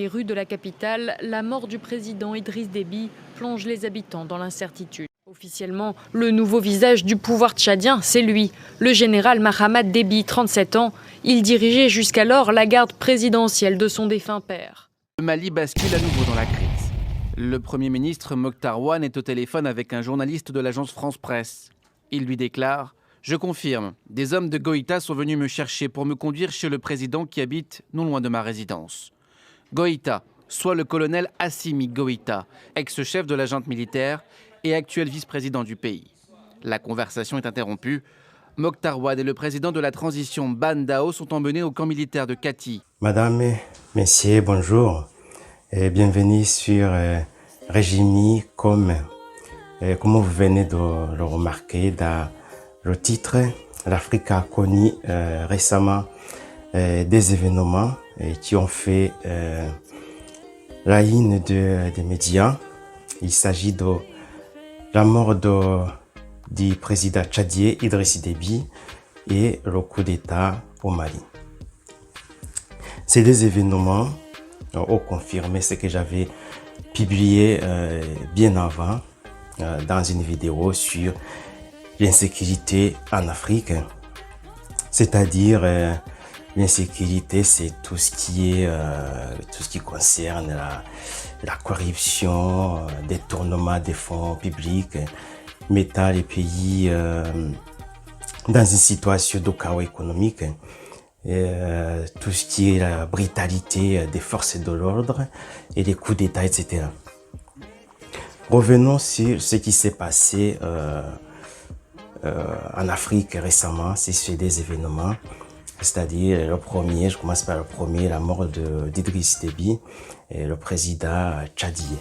les rues de la capitale, la mort du président Idriss Déby plonge les habitants dans l'incertitude. Officiellement, le nouveau visage du pouvoir tchadien, c'est lui, le général Mahamat Déby, 37 ans. Il dirigeait jusqu'alors la garde présidentielle de son défunt père. Le Mali bascule à nouveau dans la crise. Le Premier ministre Mokhtar Ouane est au téléphone avec un journaliste de l'agence France Presse. Il lui déclare « Je confirme, des hommes de Goïta sont venus me chercher pour me conduire chez le président qui habite non loin de ma résidence. » Goïta, soit le colonel Assimi Goïta, ex-chef de la junte militaire et actuel vice-président du pays. La conversation est interrompue. Mokhtar Ouane et le président de la transition Ban Dao sont emmenés au camp militaire de Kati. Madame, messieurs, bonjour et bienvenue sur Régimi comme vous venez de le remarquer dans le titre, l'Afrique a connu récemment des événements qui ont fait la une des médias. Il s'agit de la mort du président tchadien Idriss Déby et le coup d'État au Mali. Ces deux événements ont confirmé ce que j'avais publié bien avant dans une vidéo sur l'insécurité en Afrique. C'est-à-dire l'insécurité, c'est tout ce qui concerne la corruption, détournement des fonds publics, mettant les pays dans une situation de chaos économique. Tout ce qui est la brutalité des forces de l'ordre et les coups d'État, etc. Revenons sur ce qui s'est passé en Afrique récemment, c'est des événements, c'est-à-dire le premier, je commence par le premier, la mort d'Idriss Déby, le président tchadien.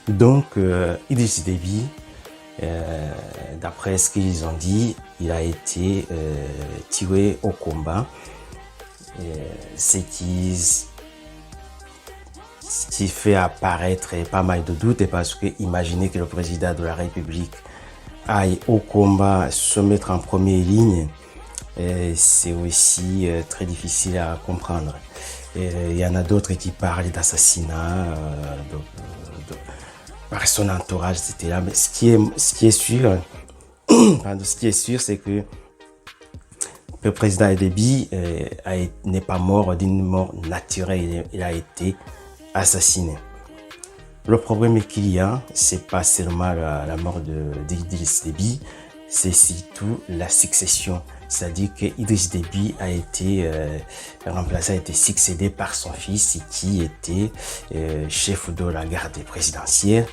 Donc, Idriss Déby, d'après ce qu'ils ont dit, il a été tué au combat, ce qui fait apparaître pas mal de doutes, parce que imaginez que le président de la République aille au combat, se mettre en première ligne, c'est aussi très difficile à comprendre. Il y en a d'autres qui parlent d'assassinat par son entourage, etc. Mais ce qui est sûr, c'est que le président Déby n'est pas mort d'une mort naturelle, il a été assassiné. Le problème qu'il y a, c'est pas seulement la mort d'Idriss Déby, c'est surtout la succession. C'est-à-dire que Idriss Déby a été remplacé, a été succédé par son fils qui était chef de la garde présidentielle.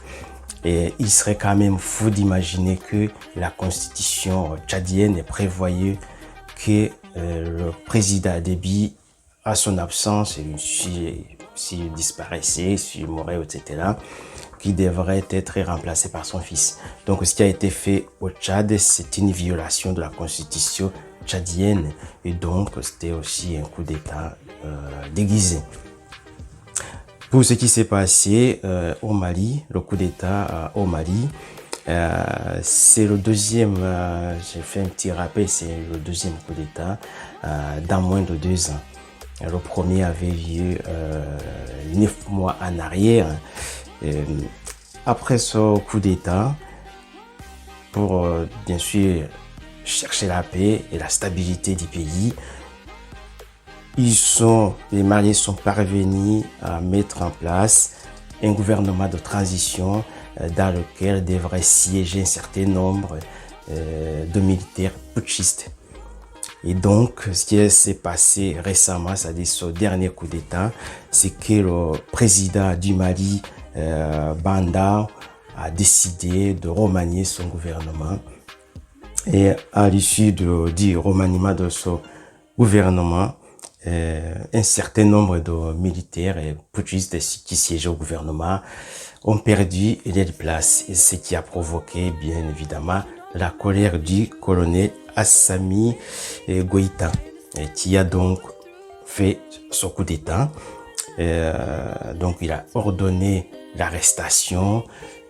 Et il serait quand même fou d'imaginer que la constitution tchadienne prévoyait que le président Déby, à son absence, s'il disparaissait, s'il mourait, etc., qui devrait être remplacé par son fils. Donc ce qui a été fait au Tchad, c'est une violation de la constitution tchadienne et donc c'était aussi un coup d'État déguisé. Pour ce qui s'est passé au Mali, le coup d'État au Mali, c'est le deuxième, j'ai fait un petit rappel, c'est le deuxième coup d'État dans moins de 2 ans. Le premier avait lieu 9 mois en arrière. Après ce coup d'État, pour bien sûr chercher la paix et la stabilité du pays, les Maliens sont parvenus à mettre en place un gouvernement de transition dans lequel devrait siéger un certain nombre de militaires putschistes. Et donc, ce qui s'est passé récemment, c'est-à-dire ce dernier coup d'État, c'est que le président du Mali, Ban Dao, a décidé de remanier son gouvernement. Et à l'issue du remaniement de ce gouvernement, un certain nombre de militaires et putschistes qui siégeaient au gouvernement ont perdu leur place, et ce qui a provoqué bien évidemment la colère du colonel Assimi Goïta, qui a donc fait ce coup d'État. Donc il a ordonné l'arrestation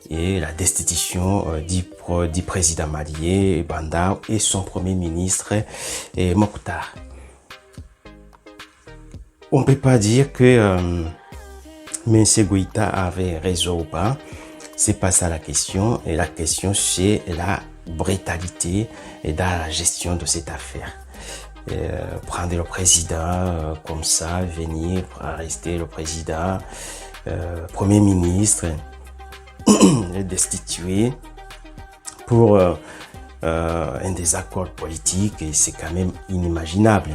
et la destitution du président malien Ban Dao et son premier ministre Mokhtar. on ne peut pas dire que M. Goïta avait raison ou pas. C'est pas ça la question. Et la question, c'est la brutalité dans la gestion de cette affaire. Prendre le président comme ça, venir arrêter le président, premier ministre, le destituer pour un désaccord politique, et c'est quand même inimaginable.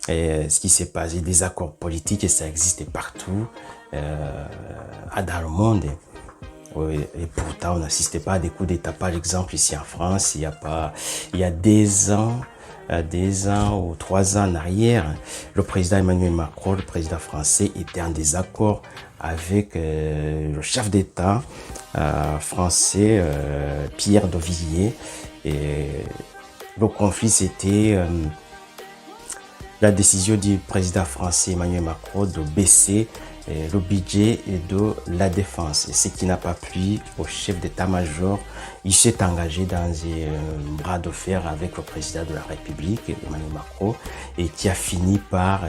Et ce qui s'est passé, des accords politiques, ça existe partout dans le monde. Et pourtant, on n'assistait pas à des coups d'État. Par exemple, ici en France, il y a des ans ou 3 ans en arrière, le président Emmanuel Macron, le président français, était en désaccord avec le chef d'État français, Pierre de Villiers. Et le conflit, c'était la décision du président français Emmanuel Macron de baisser le budget de la défense. Et ce qui n'a pas plu au chef d'état-major, il s'est engagé dans un bras de fer avec le président de la République, Emmanuel Macron, et qui a fini par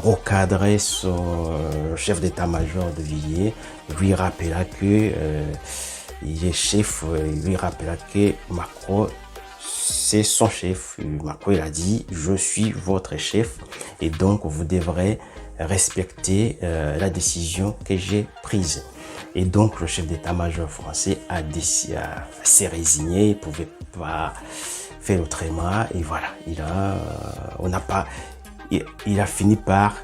recadrer son chef d'état-major de Villiers, lui rappela que il est chef, lui rappela que Macron c'est son chef. Macron il a dit je suis votre chef et donc vous devrez respecter la décision que j'ai prise. Et donc le chef d'état-major français s'est résigné, il ne pouvait pas faire autrement et voilà, il a fini par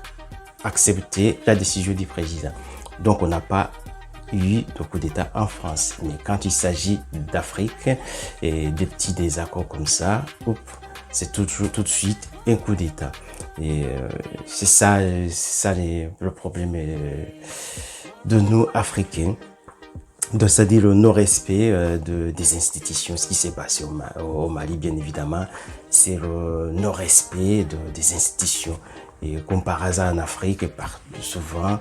accepter la décision du président. Donc on n'a pas eu de coup d'État en France. Mais quand il s'agit d'Afrique et des petits désaccords comme ça, c'est tout de suite un coup d'État. Et c'est ça le problème de nous Africains. Donc, c'est-à-dire le non-respect des institutions. Ce qui s'est passé au Mali, bien évidemment, c'est le non-respect des institutions. Et comme par hasard en Afrique, souvent,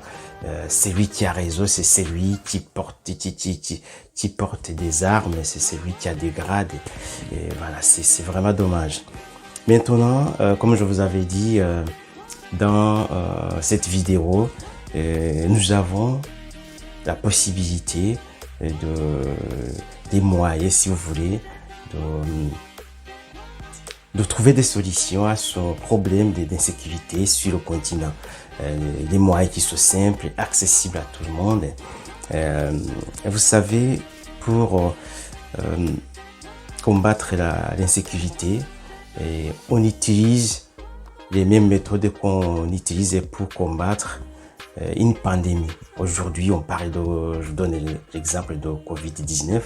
c'est lui qui a raison, c'est celui qui porte des armes, c'est celui qui a des grades. Et voilà, c'est vraiment dommage. Maintenant, comme je vous avais dit dans cette vidéo, nous avons la possibilité des moyens, si vous voulez, de trouver des solutions à ce problème d'insécurité sur le continent. Des moyens qui sont simples, accessibles à tout le monde. Vous savez, pour combattre l'insécurité, on utilise les mêmes méthodes qu'on utilisait pour combattre une pandémie. Aujourd'hui, je donne l'exemple de Covid-19.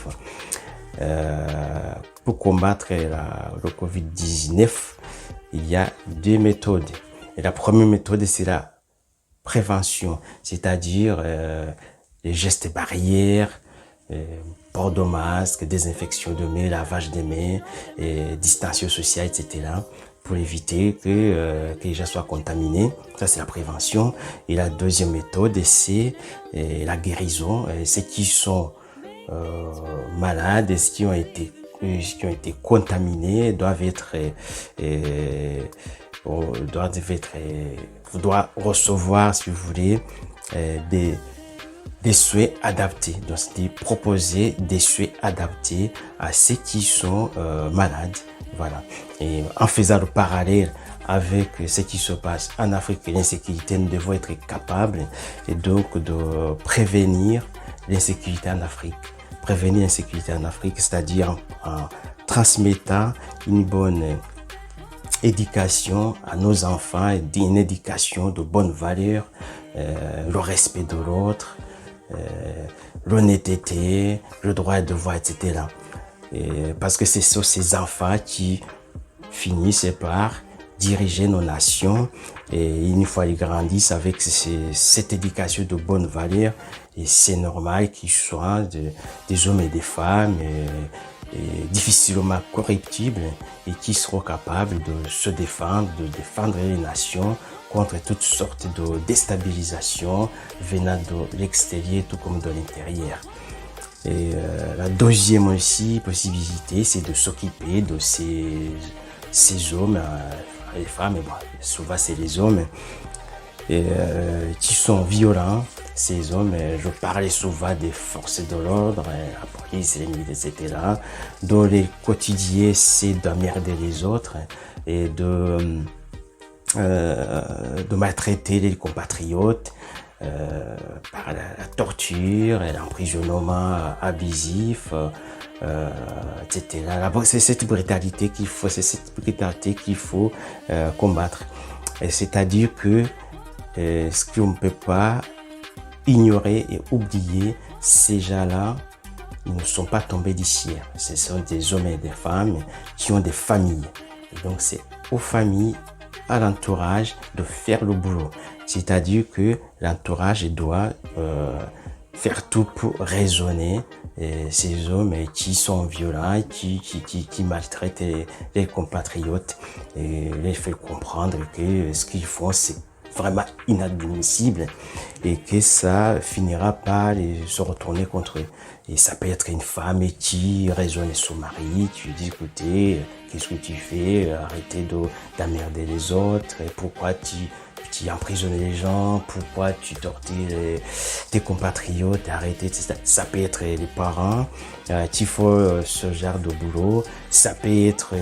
Pour combattre le Covid-19, il y a 2 méthodes. Et la première méthode, c'est la prévention, c'est-à-dire les gestes barrières, port de masque, désinfection de mains, lavage des mains, distanciation sociale, etc. pour éviter que les gens soient contaminés. Ça, c'est la prévention. Et la deuxième méthode, c'est la guérison. Ceux qui sont malades, ceux qui ont été contaminés doivent recevoir, si vous voulez, des soins adaptés. Donc, c'est proposer des soins adaptés à ceux qui sont malades. Voilà. Et en faisant le parallèle avec ce qui se passe en Afrique et l'insécurité, nous devons être capables et donc de prévenir l'insécurité en Afrique. Prévenir l'insécurité en Afrique, c'est-à-dire en transmettant une bonne éducation à nos enfants, une éducation de bonnes valeurs, le respect de l'autre, l'honnêteté, le droit et devoir, etc. Parce que c'est sur ces enfants qui finissent par diriger nos nations et une fois ils grandissent avec cette éducation de bonnes valeurs, et c'est normal qu'ils soient des hommes et des femmes difficilement corruptibles et qui seront capables de se défendre, de défendre les nations contre toutes sortes de déstabilisations venant de l'extérieur tout comme de l'intérieur. Et la deuxième aussi possibilité, c'est de s'occuper de ces hommes, les femmes, mais bon, souvent c'est les hommes, qui sont violents. Ces hommes, je parlais souvent des forces de l'ordre, la police, les militaires, etc., dont le quotidien, c'est d'emmerder les autres et de maltraiter les compatriotes par la torture et l'emprisonnement abusif, etc. C'est cette brutalité qu'il faut, combattre. C'est-à-dire que ce qu'on ne peut pas ignorer et oublier, ces gens-là, ils ne sont pas tombés du ciel. Ce sont des hommes et des femmes qui ont des familles. Et donc, c'est aux familles, à l'entourage de faire le boulot. C'est-à-dire que l'entourage doit faire tout pour raisonner ces hommes qui sont violents, qui maltraitent les compatriotes et les faire comprendre que ce qu'ils font, c'est vraiment inadmissible et que ça finira par se retourner contre eux. Et ça peut être une femme qui raisonne son mari, qui lui dit écoutez, qu'est-ce que tu fais? Arrêtez d'emmerder les autres, et pourquoi tu emprisonnes les gens, pourquoi tu tortures tes compatriotes, arrêtez, ça peut être les parents qui font ce genre de boulot, ça peut être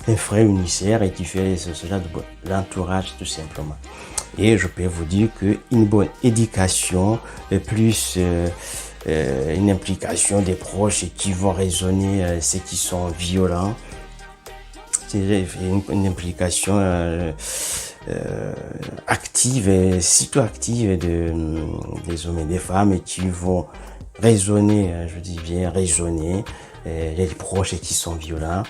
un frère unicère et qui fait ce genre de l'entourage tout simplement. Et je peux vous dire qu'une bonne éducation plus une implication des proches qui vont raisonner ceux qui sont violents, c'est une implication active, et surtout active des hommes et des femmes qui vont raisonner, je dis bien raisonner, les proches qui sont violents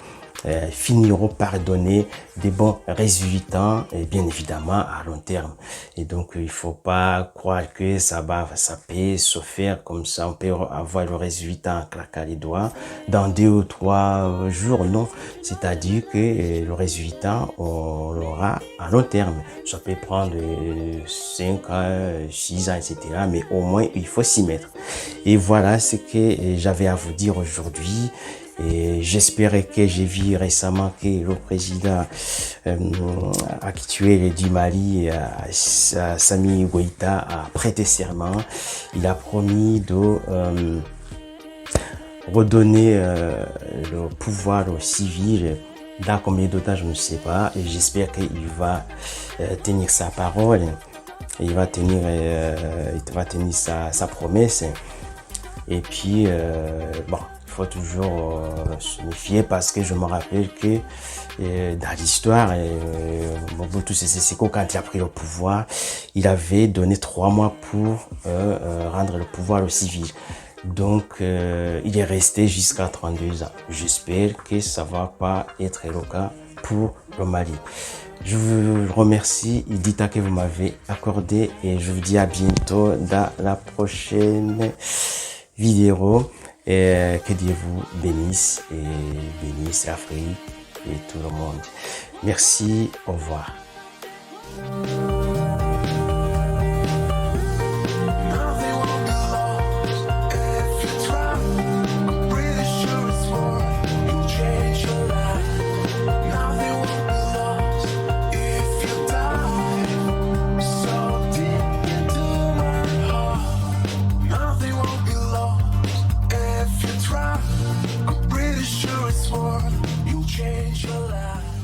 finiront par donner des bons résultats, et bien évidemment à long terme. Et donc il faut pas croire que ça peut se faire comme ça, on peut avoir le résultat en claquant les doigts dans 2 ou 3 jours, non. C'est-à-dire que le résultat on l'aura à long terme. Ça peut prendre 5 ans, 6 ans, etc. Mais au moins il faut s'y mettre. Et voilà ce que j'avais à vous dire aujourd'hui. Et j'espérais que j'ai vu récemment que le président actuel du Mali, Assimi Goïta, a prêté serment. Il a promis de redonner le pouvoir aux civils. Dans combien de temps, je ne sais pas. Et j'espère qu'il va tenir sa parole. Il va tenir sa promesse. Et puis, bon, il faut toujours se méfier parce que je me rappelle que dans l'histoire, Mobutu Sese Seko, quand il a pris le pouvoir, il avait donné 3 mois pour rendre le pouvoir aux civils. Donc, il est resté jusqu'à 32 ans. J'espère que ça va pas être le cas pour le Mali. Je vous remercie du temps que vous m'avez accordé et je vous dis à bientôt dans la prochaine vidéo. Et que Dieu vous bénisse et bénisse l'Afrique et tout le monde. Merci, au revoir. You change your life.